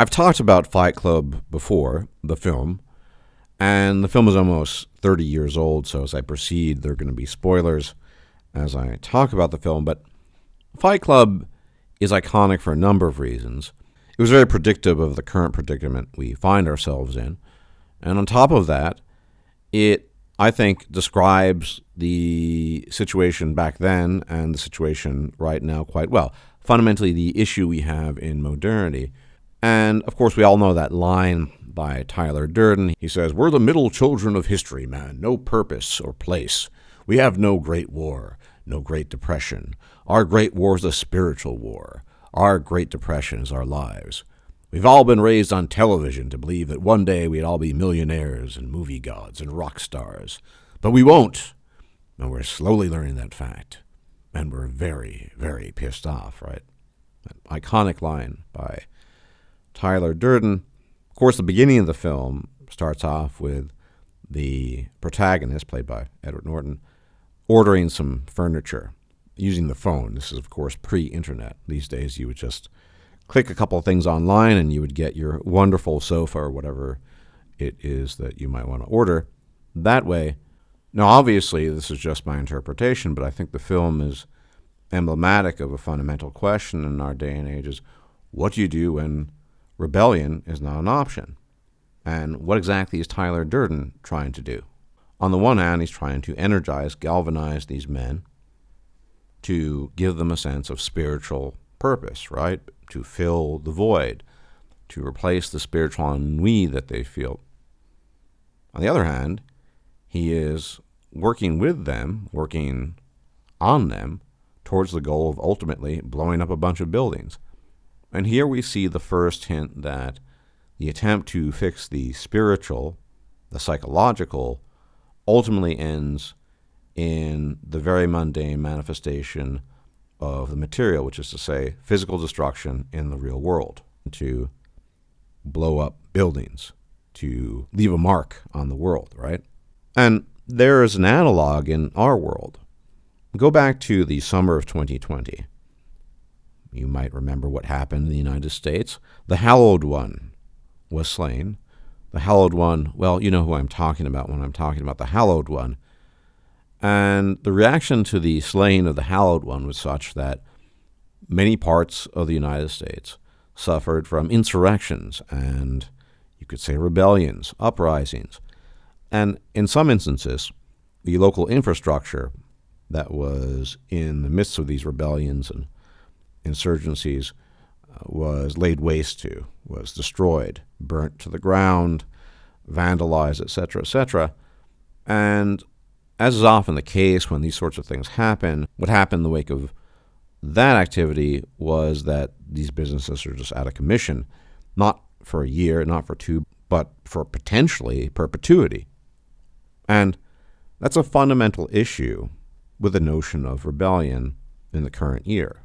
I've talked about Fight Club before, the film, and the film is almost 30 years old, so as I proceed, there are going to be spoilers as I talk about the film. But Fight Club is iconic for a number of reasons. It was very predictive of the current predicament we find ourselves in. And on top of that, it, I think, describes the situation back then and the situation right now quite well. Fundamentally, the issue we have in modernity. And, of course, we all know that line by Tyler Durden. He says, "We're the middle children of history, man. No purpose or place. We have no great war, no great depression. Our great war is a spiritual war. Our great depression is our lives. We've all been raised on television to believe that one day we'd all be millionaires and movie gods and rock stars. But we won't. And we're slowly learning that fact. And we're very, very pissed off," right? An iconic line by Tyler Durden. Of course, the beginning of the film starts off with the protagonist, played by Edward Norton, ordering some furniture using the phone. This is, of course, pre-internet. These days, you would just click a couple of things online and you would get your wonderful sofa or whatever it is that you might want to order that way. Now, obviously, this is just my interpretation, but I think the film is emblematic of a fundamental question in our day and age is, what do you do when rebellion is not an option? And what exactly is Tyler Durden trying to do? On the one hand, he's trying to energize, galvanize these men to give them a sense of spiritual purpose, right? To fill the void, to replace the spiritual ennui that they feel. On the other hand, he is working with them, working on them, towards the goal of ultimately blowing up a bunch of buildings. And here we see the first hint that the attempt to fix the spiritual, the psychological, ultimately ends in the very mundane manifestation of the material, which is to say physical destruction in the real world, to blow up buildings, to leave a mark on the world, right? And there is an analog in our world. Go back to the summer of 2020. You might remember what happened in the United States. The Hallowed One was slain. The Hallowed One, well, you know who I'm talking about when I'm talking about the Hallowed One. And the reaction to the slaying of the Hallowed One was such that many parts of the United States suffered from insurrections and, you could say, rebellions, uprisings. And in some instances, the local infrastructure that was in the midst of these rebellions and insurgencies was laid waste to, was destroyed, burnt to the ground, vandalized, etc., etc. And as is often the case when these sorts of things happen, what happened in the wake of that activity was that these businesses are just out of commission, not for a year, not for two, but for potentially perpetuity. And that's a fundamental issue with the notion of rebellion in the current year.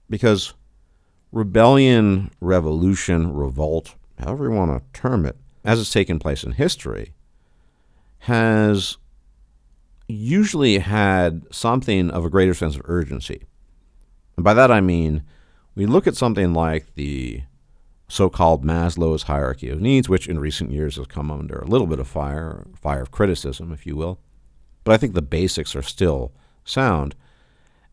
Because rebellion, revolution, revolt, however you want to term it, as it's taken place in history, has usually had something of a greater sense of urgency. And by that I mean, we look at something like the so-called Maslow's hierarchy of needs, which in recent years has come under a little bit of fire of criticism, if you will. But I think the basics are still sound,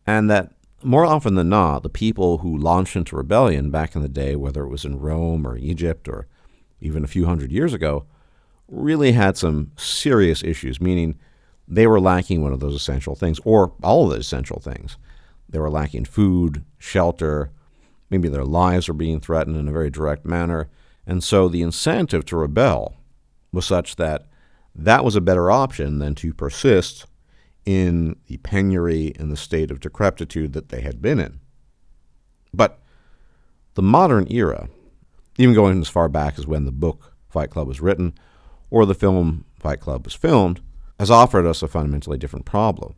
and that more often than not, the people who launched into rebellion back in the day, whether it was in Rome or Egypt or even a few hundred years ago, really had some serious issues, meaning they were lacking one of those essential things, or all of the essential things. They were lacking food, shelter, maybe their lives were being threatened in a very direct manner, and so the incentive to rebel was such that that was a better option than to persist in the penury and the state of decrepitude that they had been in. But the modern era, even going as far back as when the book Fight Club was written or the film Fight Club was filmed, has offered us a fundamentally different problem.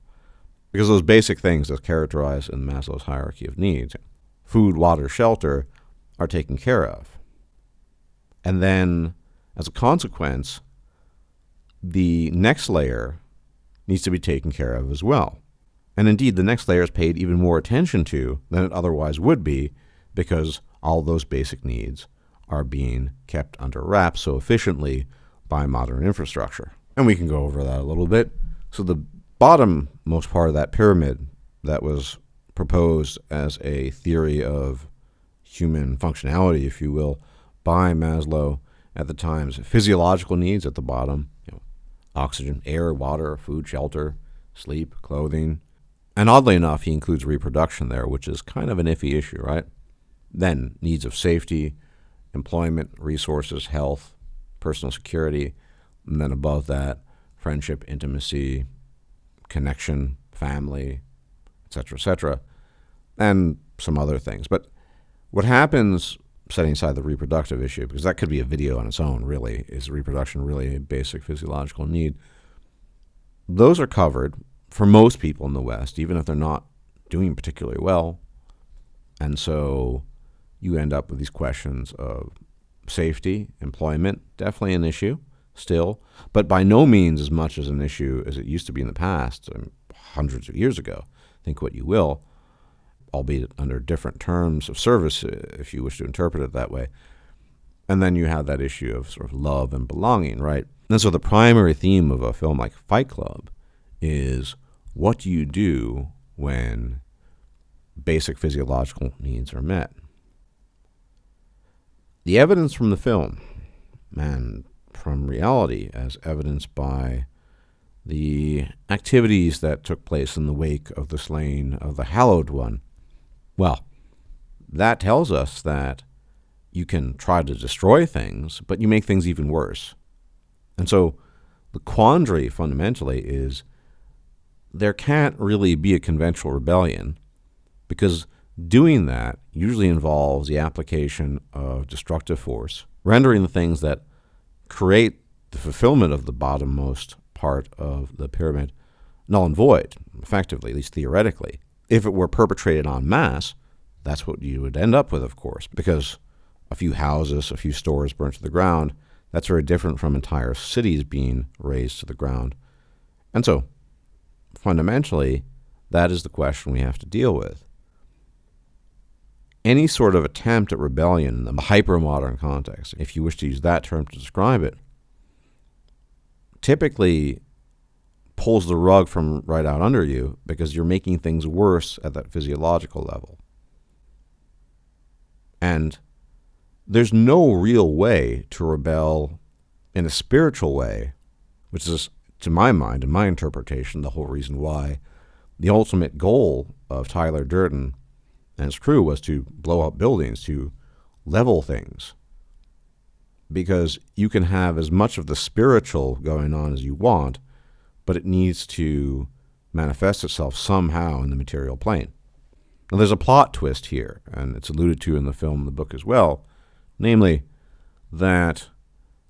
Because those basic things as characterized in Maslow's hierarchy of needs, food, water, shelter, are taken care of. And then, as a consequence, the next layer needs to be taken care of as well. And indeed, the next layer is paid even more attention to than it otherwise would be, because all those basic needs are being kept under wraps so efficiently by modern infrastructure. And we can go over that a little bit. So the bottommost part of that pyramid that was proposed as a theory of human functionality, if you will, by Maslow at the time's physiological needs at the bottom, oxygen, air, water, food, shelter, sleep, clothing. And oddly enough, he includes reproduction there, which is kind of an iffy issue, right? Then needs of safety, employment, resources, health, personal security, and then above that, friendship, intimacy, connection, family, etc., and some other things. But what happens, setting aside the reproductive issue, because that could be a video on its own, really, is reproduction really a basic physiological need? Those are covered for most people in the West, even if they're not doing particularly well. And so you end up with these questions of safety, employment, definitely an issue still, but by no means as much as an issue as it used to be in the past, hundreds of years ago. Think what you will, albeit under different terms of service, if you wish to interpret it that way. And then you have that issue of sort of love and belonging, right? And so the primary theme of a film like Fight Club is, what do you do when basic physiological needs are met? The evidence from the film, and from reality, as evidenced by the activities that took place in the wake of the slaying of the hallowed one, well, that tells us that you can try to destroy things, but you make things even worse. And so the quandary fundamentally is, there can't really be a conventional rebellion, because doing that usually involves the application of destructive force, rendering the things that create the fulfillment of the bottommost part of the pyramid null and void, effectively, at least theoretically. If it were perpetrated en masse, that's what you would end up with, of course, because a few houses, a few stores burnt to the ground, that's very different from entire cities being razed to the ground. And so, fundamentally, that is the question we have to deal with. Any sort of attempt at rebellion in the hyper-modern context, if you wish to use that term to describe it, typically pulls the rug from right out under you, because you're making things worse at that physiological level. And there's no real way to rebel in a spiritual way, which is, to my mind, in my interpretation, the whole reason why the ultimate goal of Tyler Durden and his crew was to blow up buildings, to level things. Because you can have as much of the spiritual going on as you want, but it needs to manifest itself somehow in the material plane. Now, there's a plot twist here, and it's alluded to in the film and the book as well, namely that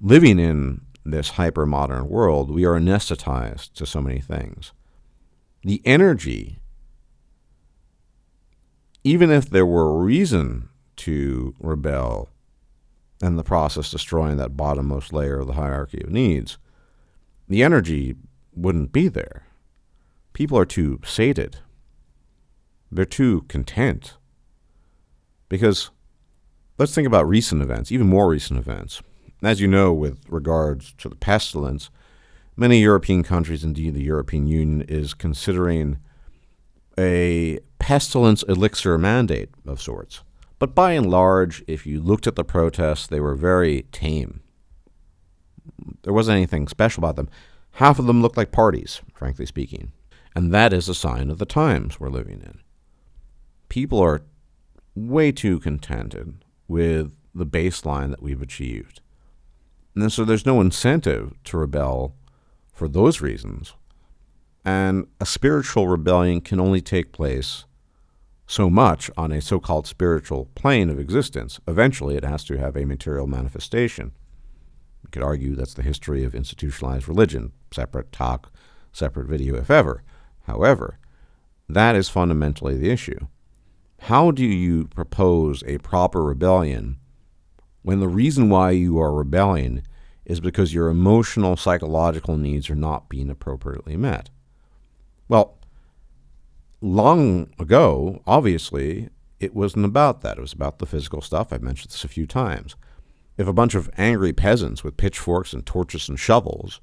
living in this hyper-modern world, we are anesthetized to so many things. The energy, even if there were a reason to rebel, and the process destroying that bottommost layer of the hierarchy of needs, the energy wouldn't be there. People are too sated. They're too content. Because let's think about recent events, even more recent events. As you know, with regards to the pestilence, many European countries, indeed the European Union, is considering a pestilence elixir mandate of sorts. But by and large, if you looked at the protests, they were very tame. There wasn't anything special about them. Half of them looked like parties, frankly speaking. And that is a sign of the times we're living in. People are way too contented with the baseline that we've achieved. And so there's no incentive to rebel for those reasons. And a spiritual rebellion can only take place so much on a so-called spiritual plane of existence. Eventually, it has to have a material manifestation. You could argue that's the history of institutionalized religion, separate talk, separate video, if ever. However, that is fundamentally the issue. How do you propose a proper rebellion when the reason why you are rebelling is because your emotional, psychological needs are not being appropriately met? Well, long ago, obviously, it wasn't about that. It was about the physical stuff. I've mentioned this a few times. If a bunch of angry peasants with pitchforks and torches and shovels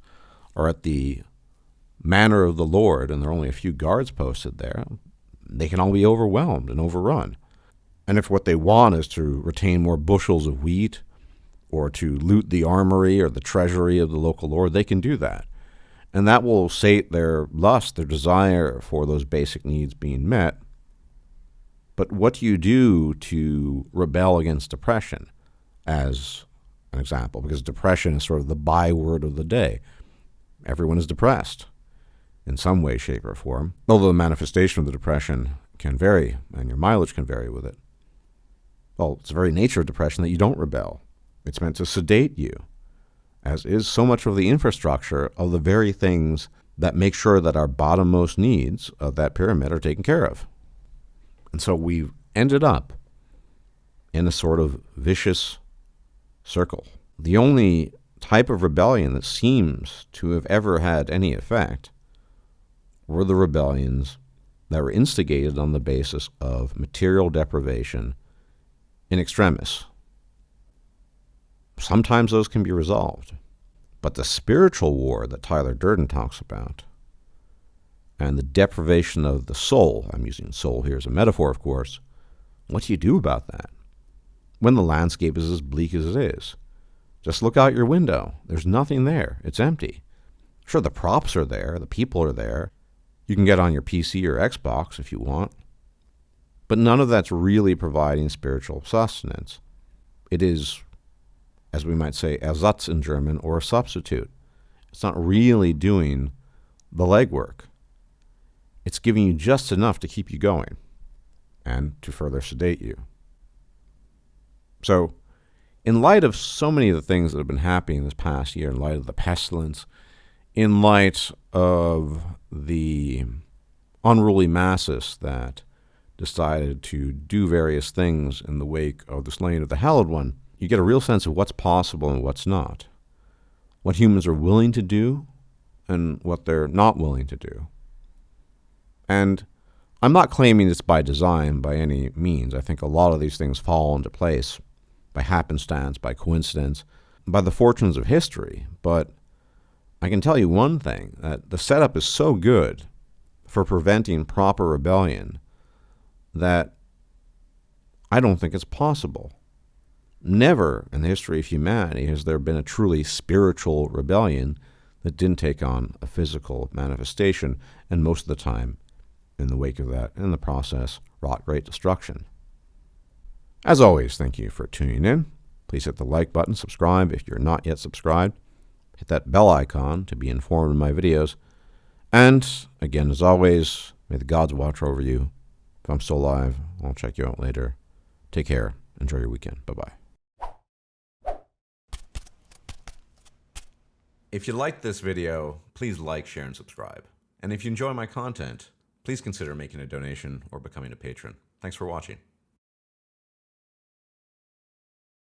are at the manor of the Lord and there are only a few guards posted there, they can all be overwhelmed and overrun. And if what they want is to retain more bushels of wheat or to loot the armory or the treasury of the local lord, they can do that. And that will sate their lust, their desire for those basic needs being met. But what do you do to rebel against depression, as an example? Because depression is sort of the byword of the day. Everyone is depressed in some way, shape, or form, although the manifestation of the depression can vary, and your mileage can vary with it. Well, it's the very nature of depression that you don't rebel. It's meant to sedate you, as is so much of the infrastructure of the very things that make sure that our bottommost needs of that pyramid are taken care of. And so we've ended up in a sort of vicious circle. The only type of rebellion that seems to have ever had any effect were the rebellions that were instigated on the basis of material deprivation in extremis. Sometimes those can be resolved. But the spiritual war that Tyler Durden talks about, and the deprivation of the soul, I'm using soul here as a metaphor, of course, what do you do about that when the landscape is as bleak as it is? Just look out your window. There's nothing there. It's empty. Sure, the props are there. The people are there. You can get on your PC or Xbox if you want. But none of that's really providing spiritual sustenance. It is, as we might say, Ersatz in German, or a substitute. It's not really doing the legwork. It's giving you just enough to keep you going and to further sedate you. So, in light of so many of the things that have been happening this past year, in light of the pestilence, in light of the unruly masses that decided to do various things in the wake of the slaying of the Hallowed One, you get a real sense of what's possible and what's not, what humans are willing to do and what they're not willing to do. And I'm not claiming it's by design by any means. I think a lot of these things fall into place by happenstance, by coincidence, by the fortunes of history. But I can tell you one thing, that the setup is so good for preventing proper rebellion that I don't think it's possible. Never in the history of humanity has there been a truly spiritual rebellion that didn't take on a physical manifestation, and most of the time, in the wake of that, in the process, wrought great destruction. As always, thank you for tuning in. Please hit the like button, subscribe if you're not yet subscribed. Hit that bell icon to be informed of my videos. And, again, as always, may the gods watch over you. If I'm still alive, I'll check you out later. Take care. Enjoy your weekend. Bye-bye. If you liked this video, please like, share, and subscribe. And if you enjoy my content, please consider making a donation or becoming a patron. Thanks for watching.